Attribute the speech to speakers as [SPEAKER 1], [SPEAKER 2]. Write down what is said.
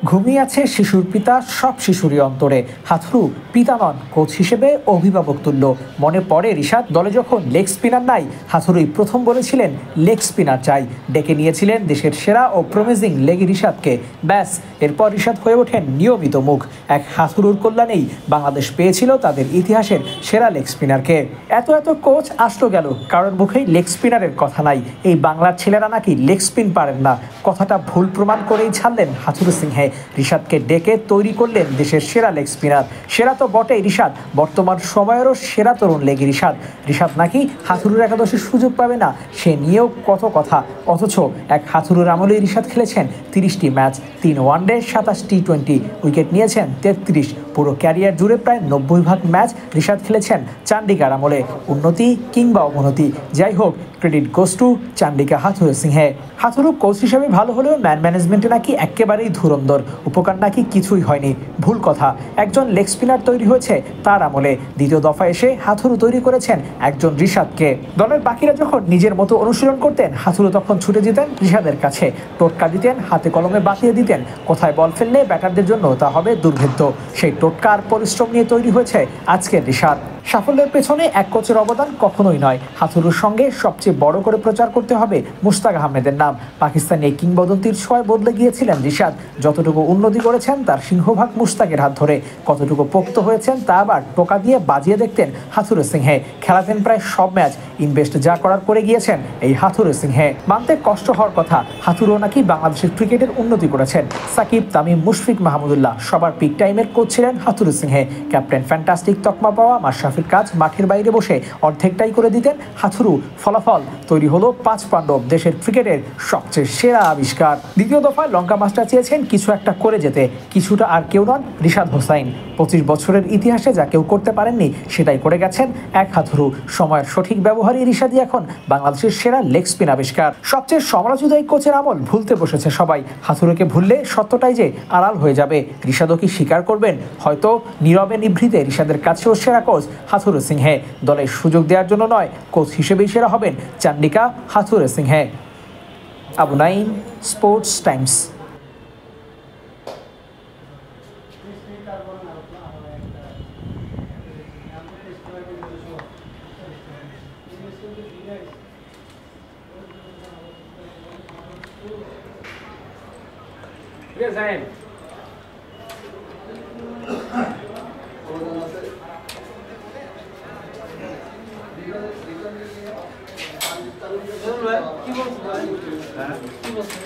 [SPEAKER 1] ঘুমিয়ে আছে শিশুর পিতা, সব শিশুরই অন্তরে। হাথুরু পিতা নন, কোচ হিসেবে অভিভাবক তুল্য। মনে পড়ে রিশাদ দলে যখন লেগ স্পিনার নাই, হাথুরুই প্রথম বলেছিলেন লেগ স্পিনার চাই। ডেকে নিয়েছিলেন দেশের সেরা ও প্রমিজিং লেগ রিশাদকে। ব্যাস, এরপর রিশাদ হয়ে ওঠেন নিয়মিত মুখ। এক হাথুরুর কল্যাণেই বাংলাদেশ পেয়েছিল তাদের ইতিহাসের সেরা লেগ স্পিনারকে। এত কোচ আসলো গেল, কারোর মুখেই লেগ স্পিনারের কথা নাই। এই বাংলার ছেলেরা নাকি লেগ স্পিন পারেন না, কথাটা ভুল প্রমাণ করেই ছাড়লেন হাথুরু সিংহে। রিশাদকে ডেকে তৈরি করলেন দেশের সেরা লেগ স্পিনার। সেরা তো বটেই রিশাদ, বর্তমান সময়েরও সেরা তরুণ লেগ রিশাদ নাকি হাথুরুর একাদশের সুযোগ পাবে না, সে নিয়েও কত কথা। অথচ এক হাথুরুর আমলেই রিশাদ খেলেছেন 30টি ম্যাচ, 3 ওয়ানডে, 27 টি20, উইকেট নিয়েছেন 33। পুরো ক্যারিয়ার জুড়ে প্রায় 90 ম্যাচ রিশাদ খেলেছেন চান্ডিকার আমলে। উন্নতি কিংবা অবনতি, যাই হোক, credit goes to Chandika Hathuru সিংহে। Hathuru coach হিসেবে ভালো হলেও ম্যান ম্যানেজমেন্টে নাকি একেবারেই ধুরন্ধর, উপকার নাকি কিছুই হয়নি। ভুল কথা, একজন লেগ স্পিনার তৈরি হয়েছে তার আমলে। দ্বিতীয় দফা এসে হাথুরু তৈরি করেছেন একজন রিশাদকে। দলের বাকিরা যখন নিজের মতো অনুশীলন করতেন, হাথুরু তখন ছুটে যেতেন রিশাদের কাছে, টোটকা দিতেন, হাতে কলমে বাতিয়ে দিতেন কোথায় বল ফেললে ব্যাটারদের জন্য তা হবে দুর্ভেদ্য। সেই টোটকা আর পরিশ্রম নিয়ে তৈরি হয়েছে আজকের রিশাদ। সাফল্যের পেছনে এক কোচের অবদান কখনোই নয়। হাথুরুর সঙ্গে সবচেয়ে বড় করে প্রচার করতে হবে মুশতাক আহমেদের নাম। পাকিস্তানি এই কিংবদন্তির ছোঁয়ায় বদলে গিয়েছিলেন রিশাদ। যতটুকু উন্নতি করেছেন তার সিংহভাগ মুশতাকের হাত ধরে, কতটুকু পোক্ত হয়েছেন তা আবার টোকা দিয়ে বাজিয়ে দেখতেন হাথুরু সিংহে। খেলাতেন প্রায় সব ম্যাচ, ইনভেস্ট যা করার করে গিয়েছেন এই হাথুরু সিংহে। মানতে কষ্ট হওয়ার কথা, হাথুরু নাকি বাংলাদেশের ক্রিকেটের উন্নতি করেছেন। সাকিব, তামিম, মুশফিক মাহমুদুল্লাহ সবার পিক টাইমের কোচ ছিলেন হাথুরু সিংহে। ক্যাপ্টেন ফ্যান্টাস্টিক তকমা পাওয়া মাশরাফির কাজ মাঠের বাইরে বসে অর্ধেকটাই করে দিতেন হাথুরু। ফলাফল তৈরি হলো 5 পাণ্ডব, দেশের ক্রিকেটের সবচেয়ে সেরা আবিষ্কার। দ্বিতীয় দফায় লঙ্কা মাস্টার চেয়েছেন কিছু একটা করে যেতে, কিছুটা আর কেউ নন, রিশাদ হোসাইন। 25 বছরের ইতিহাসে যা কেউ করতে পারেননি সেটাই করে গেছেন এক হাথুরু। সময়ের সঠিক ব্যবহারই রিশাদই এখন বাংলাদেশের সেরা লেগ স্পিন আবিষ্কার। সবচেয়ে সমালোচিত এই কোচের আমল ভুলতে বসেছে সবাই। হাথুরুকে ভুললে সত্যটাই যে আড়াল হয়ে যাবে। রিশাদও কি স্বীকার করবেন? হয়তো নীরবে নিভৃতে রিশাদের কাছেও সেরা কোচ হাথুরু সিংহে। দলের সুযোগ দেওয়ার জন্য নয়, কোচ হিসেবেই সেরা হবেন চান্ডিকা হাথুরু সিংহে। Abu Naim, Sports Times.
[SPEAKER 2] কি বলছো?